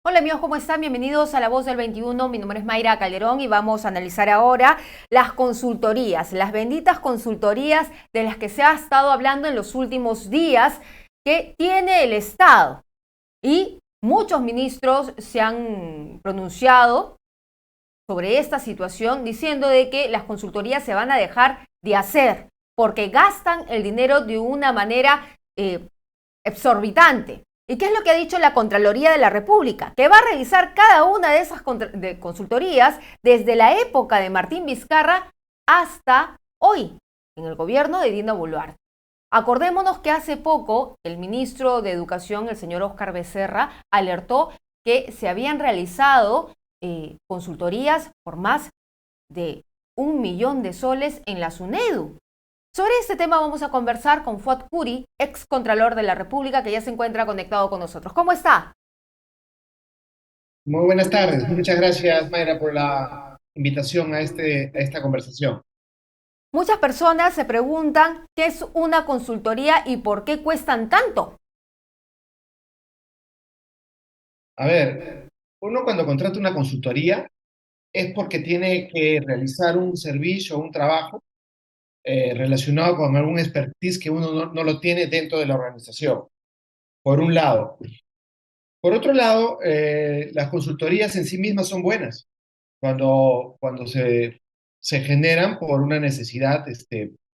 Hola amigos, ¿cómo están? Bienvenidos a La Voz del 21. Mi nombre es Mayra Calderón y vamos a analizar ahora las consultorías, las benditas consultorías de las que se ha estado hablando en los últimos días que tiene el Estado. Y muchos ministros se han pronunciado sobre esta situación diciendo de que las consultorías se van a dejar de hacer porque gastan el dinero de una manera exorbitante. ¿Y qué es lo que ha dicho la Contraloría de la República? Que va a revisar cada una de esas consultorías desde la época de Martín Vizcarra hasta hoy, en el gobierno de Dina Boluarte. Acordémonos que hace poco el ministro de Educación, el señor Óscar Becerra, alertó que se habían realizado consultorías por más de 1 millón de soles en la SUNEDU. Sobre este tema vamos a conversar con Fuad Curi, ex contralor de la República, que ya se encuentra conectado con nosotros. ¿Cómo está? Muy buenas tardes. Muchas gracias, Mayra, por la invitación a esta conversación. Muchas personas se preguntan qué es una consultoría y por qué cuestan tanto. A ver, uno cuando contrata una consultoría es porque tiene que realizar un servicio o un trabajo relacionado con algún expertise que uno no lo tiene dentro de la organización, por un lado. Por otro lado, las consultorías en sí mismas son buenas cuando se generan por una necesidad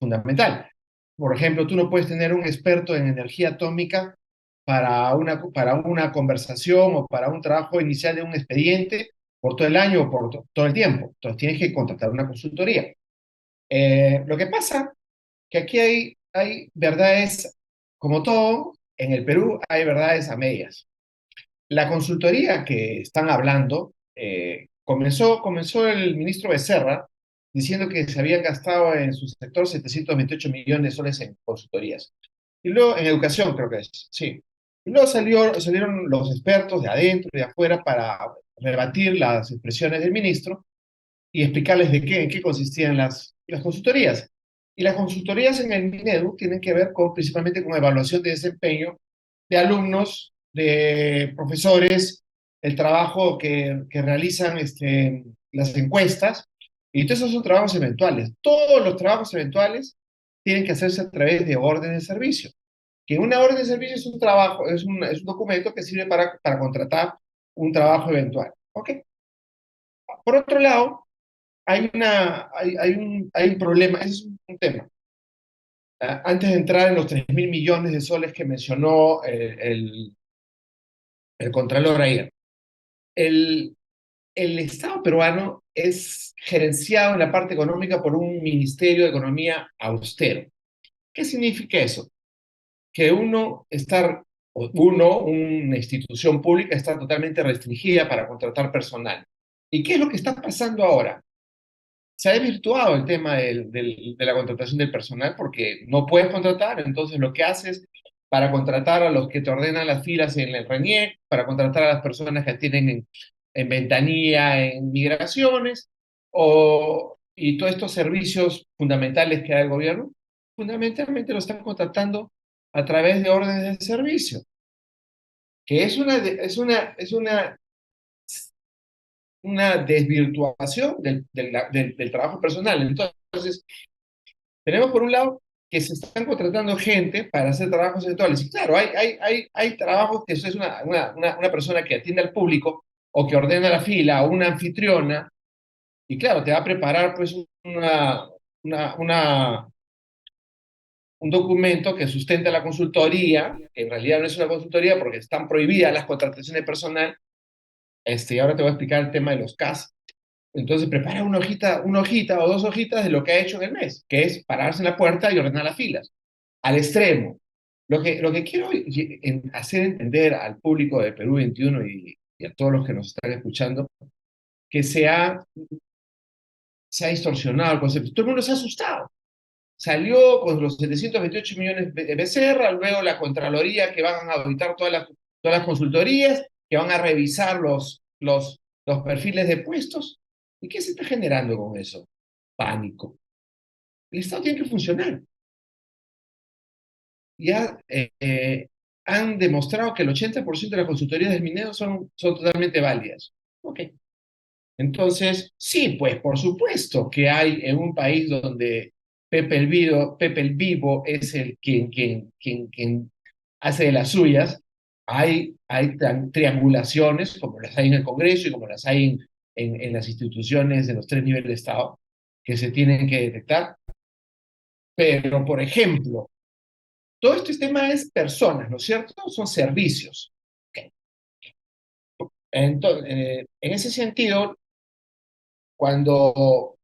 fundamental. Por ejemplo, tú no puedes tener un experto en energía atómica para una conversación o para un trabajo inicial de un expediente por todo el año o por todo el tiempo. Entonces tienes que contratar una consultoría. Lo que pasa que aquí hay verdades, como todo, en el Perú hay verdades a medias. La consultoría que están hablando, comenzó el ministro Becerra diciendo que se habían gastado en su sector 728 millones de soles en consultorías. Y luego, en educación creo que es, sí. Y luego salieron los expertos de adentro y de afuera para rebatir las expresiones del ministro y explicarles en qué consistían las consultorías. Y las consultorías en el Minedu tienen que ver principalmente con evaluación de desempeño de alumnos, de profesores, el trabajo que realizan las encuestas, y todos esos son trabajos eventuales. Todos los trabajos eventuales tienen que hacerse a través de orden de servicio. Que una orden de servicio es un trabajo, es un documento que sirve para contratar un trabajo eventual. ¿Ok? Por otro lado, hay un problema, ese es un tema. Antes de entrar en los 3.000 millones de soles que mencionó el Contralor ayer, el, el Estado peruano es gerenciado en la parte económica por un Ministerio de Economía austero. ¿Qué significa eso? Que una institución pública, está totalmente restringida para contratar personal. ¿Y qué es lo que está pasando ahora? Se ha desvirtuado el tema de la contratación del personal porque no puedes contratar, entonces lo que haces para contratar a los que te ordenan las filas en el RENIEC, para contratar a las personas que tienen en ventanilla, en migraciones, y todos estos servicios fundamentales que da el gobierno, fundamentalmente lo están contratando a través de órdenes de servicio, que es una desvirtuación del trabajo personal. Entonces, tenemos por un lado que se están contratando gente para hacer trabajos eventuales. Y claro, hay trabajos que eso es una persona que atiende al público o que ordena la fila o una anfitriona, y claro, te va a preparar pues una, una, un documento que sustenta la consultoría, que en realidad no es una consultoría porque están prohibidas las contrataciones de personal. Y ahora te voy a explicar el tema de los CAS. Entonces prepara una hojita o dos hojitas de lo que ha hecho en el mes, que es pararse en la puerta y ordenar las filas, al extremo. Lo que quiero hacer entender al público de Perú 21 y a todos los que nos están escuchando, que se ha distorsionado el concepto. Todo el mundo se ha asustado. Salió con los 728 millones de Becerra, luego la Contraloría que van a auditar todas las consultorías, que van a revisar los perfiles de puestos. ¿Y qué se está generando con eso? Pánico. El Estado tiene que funcionar. Ya, han demostrado que el 80% de las consultorías del minero son totalmente válidas. Ok. Entonces, sí, pues por supuesto que hay en un país donde Pepe el Vivo es el quien hace de las suyas, hay triangulaciones como las hay en el Congreso y como las hay en las instituciones de los tres niveles de Estado que se tienen que detectar. Pero, por ejemplo, todo este tema es personas, ¿no es cierto? Son servicios. Ok. Entonces, en ese sentido, cuando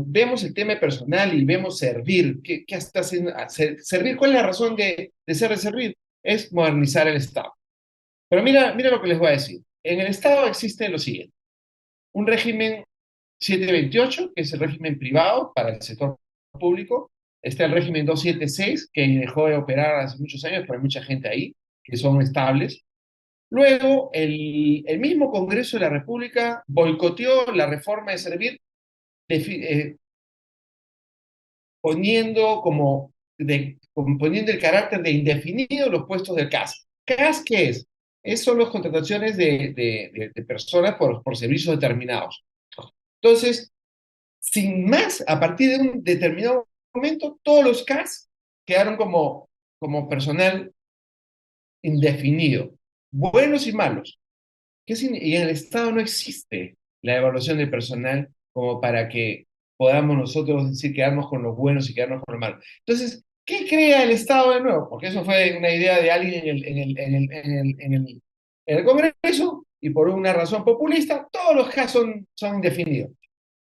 vemos el tema personal y vemos servir, ¿qué está haciendo? Servir, ¿cuál es la razón de ser de servir? Es modernizar el Estado. Pero mira lo que les voy a decir. En el Estado existe lo siguiente: un régimen 728, que es el régimen privado para el sector público. Está el régimen 276, que dejó de operar hace muchos años, pero hay mucha gente ahí, que son estables. Luego, el mismo Congreso de la República boicoteó la reforma de Servir, poniendo poniendo el carácter de indefinido los puestos del CAS. ¿CAS qué es? Son las contrataciones de personas por servicios determinados. Entonces, sin más, a partir de un determinado momento, todos los CAS quedaron como personal indefinido, buenos y malos. Y en el Estado no existe la evaluación del personal como para que podamos nosotros decir quedarnos con los buenos y quedarnos con los malos. Entonces, ¿qué crea el Estado de nuevo? Porque eso fue una idea de alguien en el Congreso, y por una razón populista, todos los casos son indefinidos.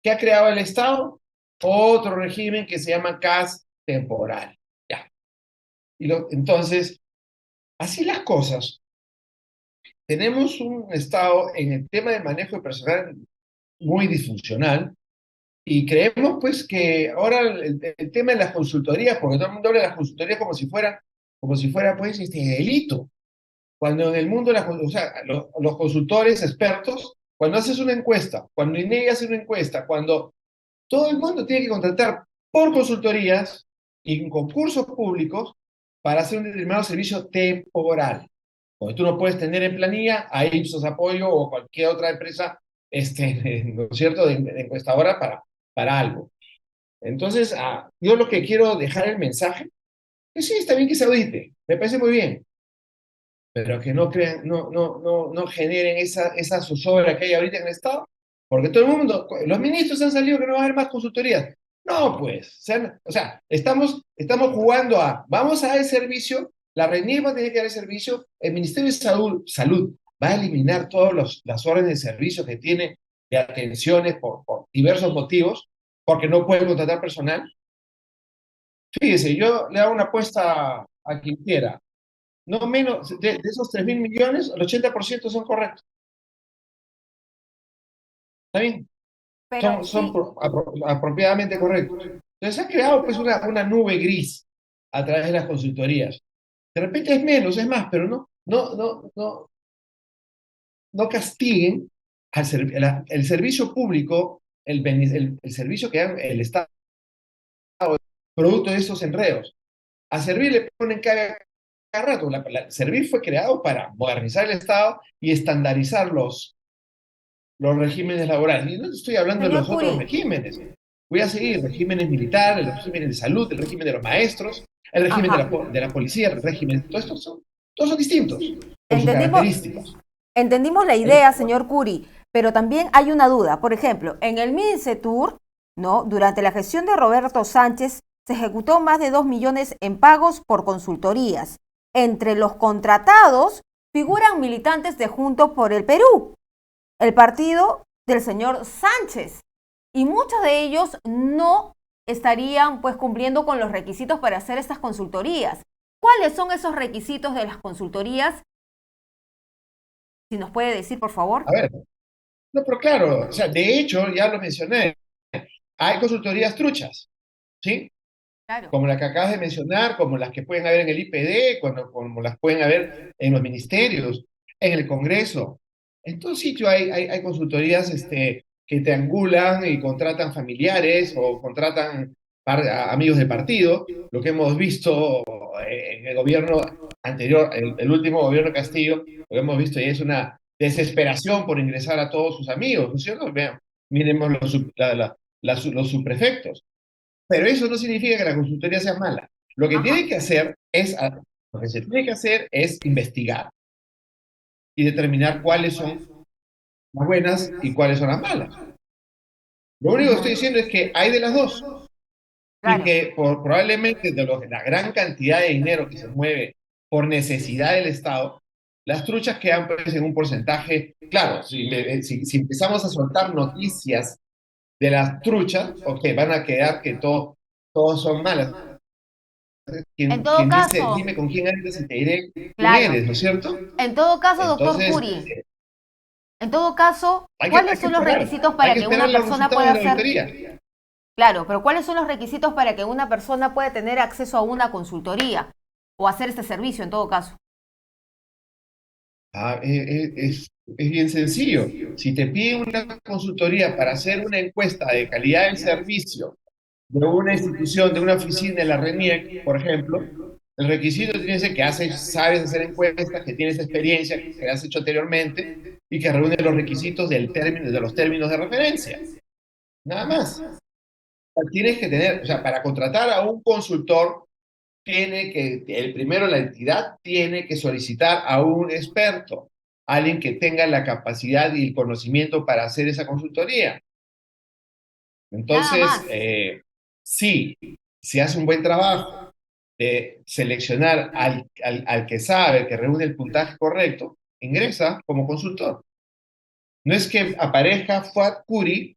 ¿Qué ha creado el Estado? Otro régimen que se llama CAS temporal. Ya. Entonces, así las cosas. Tenemos un Estado en el tema del manejo de personal muy disfuncional, y creemos pues que ahora el tema de las consultorías, porque todo el mundo habla de las consultorías como si fuera pues delito, cuando en el mundo, o sea, los consultores expertos, cuando haces una encuesta, cuando INEGI hace una encuesta, cuando todo el mundo tiene que contratar por consultorías y en concursos públicos para hacer un determinado servicio temporal. Porque tú no puedes tener en planilla a Ipsos Apoyo o cualquier otra empresa, ¿no es cierto?, de encuestadora para algo. Entonces, yo lo que quiero dejar el mensaje es: sí, está bien que se audite, me parece muy bien, pero que no crean, no generen esa zozobra que hay ahorita en el Estado, porque todo el mundo, los ministros han salido que no va a haber más consultorías. No, pues, o sea, estamos jugando vamos a dar el servicio, la RENIEC va a tener que dar el servicio, el Ministerio de Salud va a eliminar todas las órdenes de servicio que tiene de atenciones por diversos motivos, porque no puede contratar personal. Fíjese, yo le hago una apuesta a quien quiera. No menos, de esos 3.000 millones, el 80% son correctos. ¿Está bien? Pero Son sí, apropiadamente correctos. Entonces se ha creado pues una nube gris a través de las consultorías. De repente es menos, es más, pero no castiguen el servicio público, el servicio que da el Estado, producto de esos enredos. A Servir le ponen cada rato. Servir fue creado para modernizar el Estado y estandarizar los regímenes laborales. Y no estoy hablando de señor los otros Curi, regímenes. Voy a seguir: regímenes militares, los regímenes de salud, el régimen de los maestros, el régimen de ajá, la policía, el régimen, todos son distintos por sus entendimos, características. entendimos la El- idea, señor Curi, pero también hay una duda. Por ejemplo, en el MINCETUR, ¿no? Durante la gestión de Roberto Sánchez, se ejecutó más de 2 millones en pagos por consultorías. Entre los contratados figuran militantes de Juntos por el Perú, el partido del señor Sánchez, y muchos de ellos no estarían pues cumpliendo con los requisitos para hacer estas consultorías. ¿Cuáles son esos requisitos de las consultorías? Si nos puede decir, por favor. a ver, no, pero claro, o sea, de hecho, ya lo mencioné, hay consultorías truchas, ¿sí? Claro. Como la que acabas de mencionar, como las que pueden haber en el IPD, como las pueden haber en los ministerios, en el Congreso. En todo sitio hay consultorías que triangulan y contratan familiares o contratan amigos del partido, lo que hemos visto en el gobierno anterior, el último gobierno de Castillo, lo que hemos visto y es una desesperación por ingresar a todos sus amigos, ¿no es cierto? Vean, miremos los subprefectos. Pero eso no significa que la consultoría sea mala. Lo que Ajá. tiene que hacer es, lo que se tiene que hacer es investigar y determinar cuáles son las buenas y cuáles son las malas. Lo único que estoy Ujú. diciendo es que hay de las dos y Claro. que probablemente la gran cantidad de dinero que se mueve por necesidad del Estado, las truchas quedan pues, en un porcentaje, claro, si empezamos a soltar noticias de las truchas, ok, van a quedar que todos son malas. En todo Quien dice, caso, dime con quién andas y te diré quién claro. eres, ¿no es cierto? En todo caso, doctor Entonces, Curi, en todo caso, hay ¿cuáles que son los esperar, requisitos hay para que que esperar una los persona resultados de pueda la hacer? auditoría. Claro, pero ¿cuáles son los requisitos para que una persona pueda tener acceso a una consultoría o hacer este servicio en todo caso? Es bien sencillo. Si te piden una consultoría para hacer una encuesta de calidad del servicio de una institución, de una oficina de la RENIEC, por ejemplo, el requisito tiene que ser que sabes hacer encuestas, que tienes experiencia, que has hecho anteriormente y que reúne los requisitos de los términos de referencia. Nada más. Tienes que tener, o sea, para contratar a un consultor, el primero la entidad tiene que solicitar a un experto, alguien que tenga la capacidad y el conocimiento para hacer esa consultoría. Nada Entonces, más. sí, si hace un buen trabajo de seleccionar al que sabe, que reúne el puntaje correcto, ingresa como consultor. No es que aparezca Fuad Curi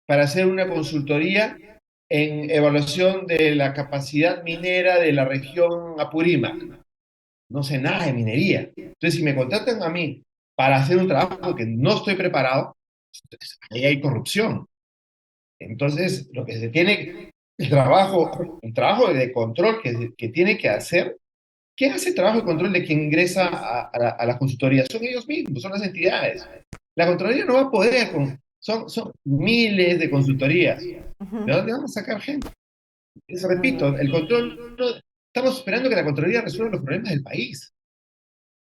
para hacer una consultoría en evaluación de la capacidad minera de la región Apurímac. No sé nada de minería. Entonces, si me contratan a mí para hacer un trabajo que no estoy preparado, ahí hay corrupción. Entonces, lo que se tiene, el trabajo de control que tiene que hacer, ¿quién hace el trabajo de control de quien ingresa a la consultoría? Son ellos mismos, son las entidades. La consultoría no va a poder, son miles de consultorías. ¿De Ujú. dónde vamos a sacar gente? Muy Repito, el bien. control, estamos esperando que la Contraloría resuelva los problemas del país.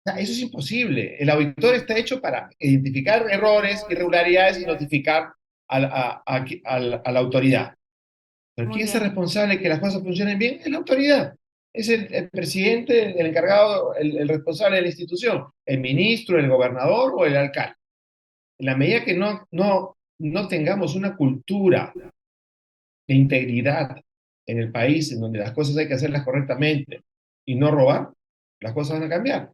O sea, eso es imposible. El auditor está hecho para identificar errores, irregularidades y notificar a la autoridad. Pero Muy ¿quién es el bien. responsable de que las cosas funcionen bien? Es la autoridad. Es el presidente, el encargado, el responsable de la institución, el ministro, el gobernador o el alcalde. En la medida que no tengamos una cultura de integridad en el país, en donde las cosas hay que hacerlas correctamente y no robar, las cosas van a cambiar.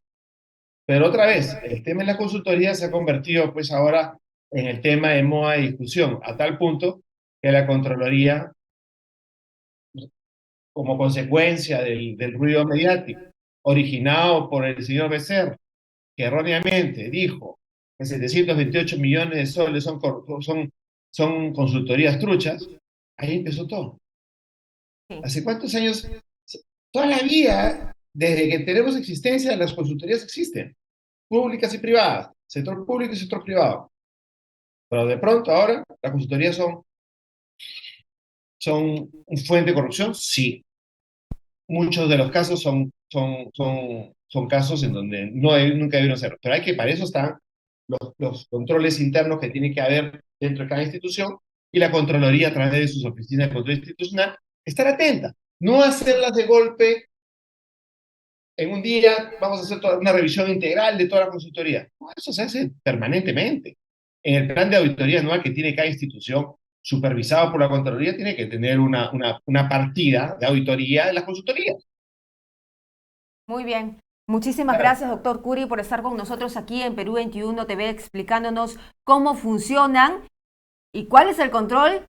Pero otra vez, el tema de la consultoría se ha convertido pues ahora en el tema de moda de discusión, a tal punto que la Contraloría, como consecuencia del ruido mediático originado por el señor Becerra, que erróneamente dijo que 728 millones de soles son consultorías truchas, ahí empezó todo. Sí. ¿Hace cuántos años? Toda la vida, desde que tenemos existencia, las consultorías existen, públicas y privadas, sector público y sector privado. Pero de pronto ahora las consultorías son un fuente de corrupción, sí. Muchos de los casos son casos en donde nunca debieron ser. Pero para eso están los controles internos que tiene que haber dentro de cada institución y la Contraloría a través de sus oficinas de control institucional, estar atenta. No hacerlas de golpe en un día, vamos a hacer una revisión integral de toda la consultoría. No, eso se hace permanentemente. En el plan de auditoría anual que tiene cada institución, supervisado por la Contraloría, tiene que tener una partida de auditoría de las consultorías. Muy bien. Muchísimas Claro. gracias, doctor Curi, por estar con nosotros aquí en Perú 21 TV explicándonos cómo funcionan y cuál es el control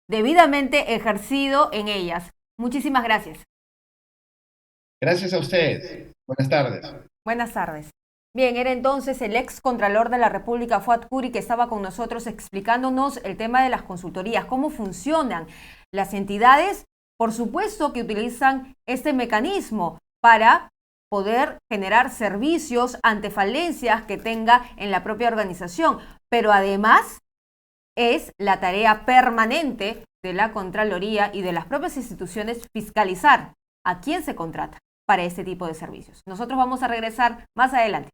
debidamente ejercido en ellas. Muchísimas gracias. Gracias a ustedes. Buenas tardes. Buenas tardes. Bien, era entonces el ex contralor de la República, Fuad Curi, que estaba con nosotros explicándonos el tema de las consultorías, cómo funcionan las entidades, por supuesto que utilizan este mecanismo para poder generar servicios ante falencias que tenga en la propia organización, pero además es la tarea permanente de la Contraloría y de las propias instituciones fiscalizar a quién se contrata para este tipo de servicios. Nosotros vamos a regresar más adelante.